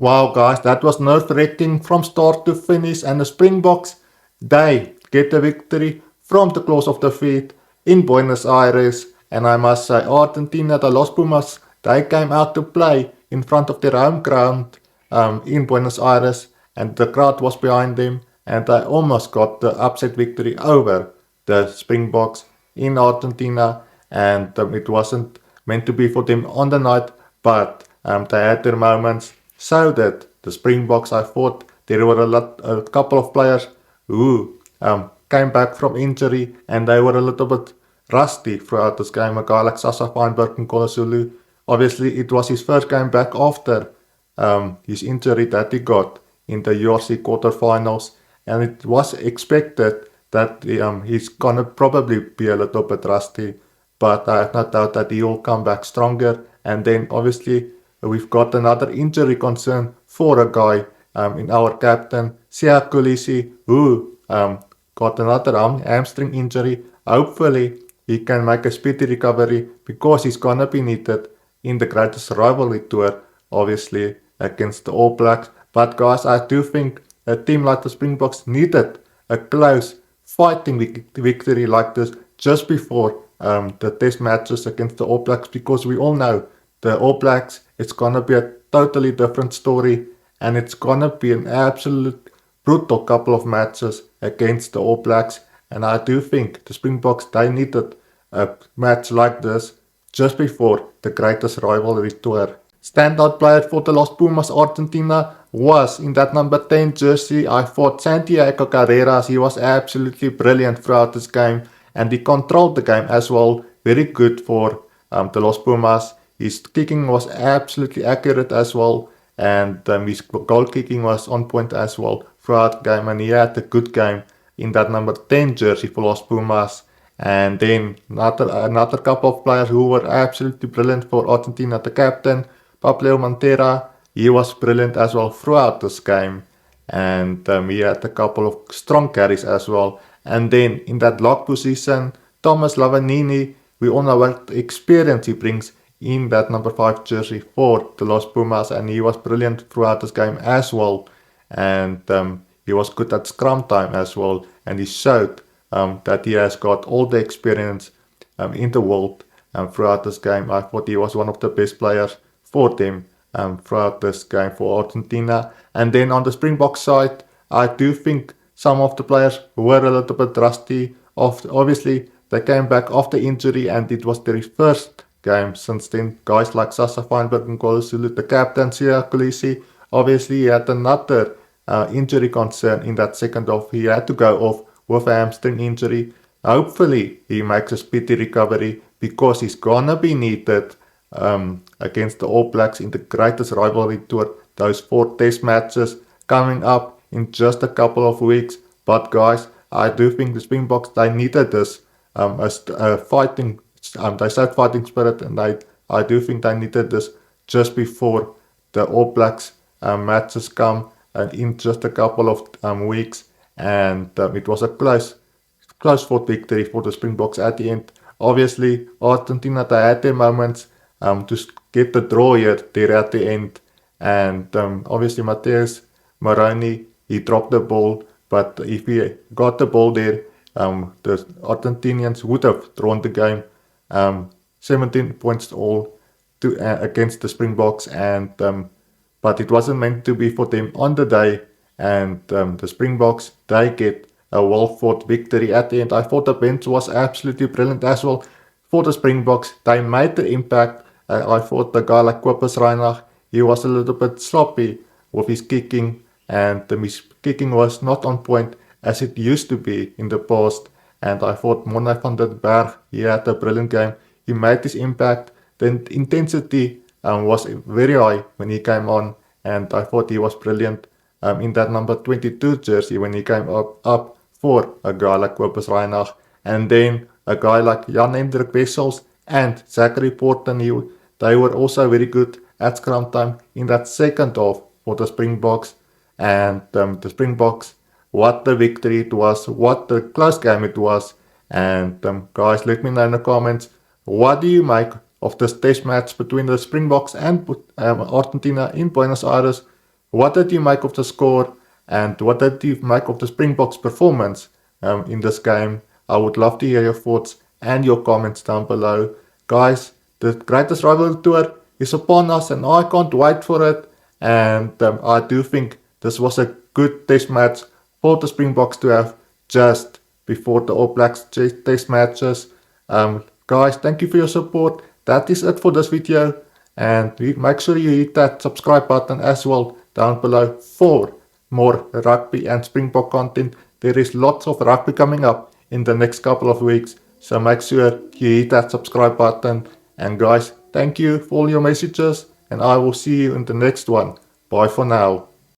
Wow, guys, that was nerve-wracking from start to finish, and the Springboks, they get the victory from the close of defeat in Buenos Aires. And I must say, Argentina, the Los Pumas, they came out to play in front of their home ground in Buenos Aires, and the crowd was behind them, and they almost got the upset victory over the Springboks in Argentina. And it wasn't meant to be for them on the night, but they had their moments. So that the Springboks, I thought there were a couple of players who came back from injury, and they were a little bit rusty throughout this game. A guy like Sasa Feinberg and Kolosulu, obviously it was his first game back after his injury that he got in the URC quarterfinals, and it was expected that he's gonna probably be a little bit rusty, but I have no doubt that he will come back stronger. And then obviously we've got another injury concern for a guy in our captain, Sia Kulisi, who got another hamstring injury. Hopefully he can make a speedy recovery, because he's gonna be needed in the greatest rivalry tour, obviously against the All Blacks. But guys, I do think a team like the Springboks needed a close fighting victory like this just before the test matches against the All Blacks, because we all know the All Blacks, it's gonna be a totally different story, and it's gonna be an absolute brutal couple of matches against the All Blacks. And I do think the Springboks, they needed a match like this just before the greatest rivalry tour. Standout player for the Los Pumas Argentina was in that number 10 jersey. I thought Santiago Carreras, he was absolutely brilliant throughout this game, and he controlled the game as well. Very good for the Los Pumas. His kicking was absolutely accurate as well, and his goal kicking was on point as well throughout the game, and he had a good game in that number 10 jersey for Los Pumas. And then another couple of players who were absolutely brilliant for Argentina. The captain, Pablo Montera, he was brilliant as well throughout this game, and he had a couple of strong carries as well. And then in that lock position, Thomas Lavanini, we all know what experience he brings in that number 5 jersey for the Los Pumas, and he was brilliant throughout this game as well. And he was good at scrum time as well, and he showed that he has got all the experience in the world throughout this game. I thought he was one of the best players for them throughout this game for Argentina. And then on the Springbok side, I do think some of the players were a little bit rusty. Obviously, they came back after injury, and it was their first game since then. Guys like Sasa Feinberg and Kolosulu, the captain, Sia Kulisi, obviously he had another injury concern in that second half. He had to go off with a hamstring injury. Hopefully he makes a speedy recovery, because he's gonna be needed against the All Blacks in the greatest rivalry tour. Those 4 test matches coming up in just a couple of weeks. But guys, I do think the Springboks, they needed this fighting. They said fighting spirit, and I do think they needed this just before the All Blacks matches come in just a couple of weeks. And it was a close fought victory for the Springboks at the end. Obviously, Argentina, they had their moments to get the draw here there at the end. And obviously, Mateus Moroni, he dropped the ball, but if he got the ball there, the Argentinians would have drawn the game. 17 points all against the Springboks, and but it wasn't meant to be for them on the day. And the Springboks, they get a well-fought victory at the end. I thought the bench was absolutely brilliant as well for the Springboks. They made the impact. I thought the guy like Kobus Reinach, he was a little bit sloppy with his kicking, and his kicking was not on point as it used to be in the past. And I thought Mona van den Berg, he had a brilliant game. He made his impact. The intensity was very high when he came on, and I thought he was brilliant in that number 22 jersey when he came up for a guy like Kobus Reinach. And then a guy like Jan-Hendrik Wessels and Zachary Porten, they were also very good at scrum time in that second half for the Springboks. And the Springboks, what the victory it was, what the close game it was. And guys, let me know in the comments, what do you make of this test match between the Springboks and Argentina in Buenos Aires? What did you make of the score? And what did you make of the Springboks performance in this game? I would love to hear your thoughts and your comments down below. Guys, the greatest rivalry tour is upon us and I can't wait for it. And I do think this was a good test match for the Springboks to have just before the All Blacks test matches. Guys, thank you for your support. That is it for this video. And make sure you hit that subscribe button as well down below for more rugby and Springbok content. There is lots of rugby coming up in the next couple of weeks. So make sure you hit that subscribe button. And guys, thank you for all your messages. And I will see you in the next one. Bye for now.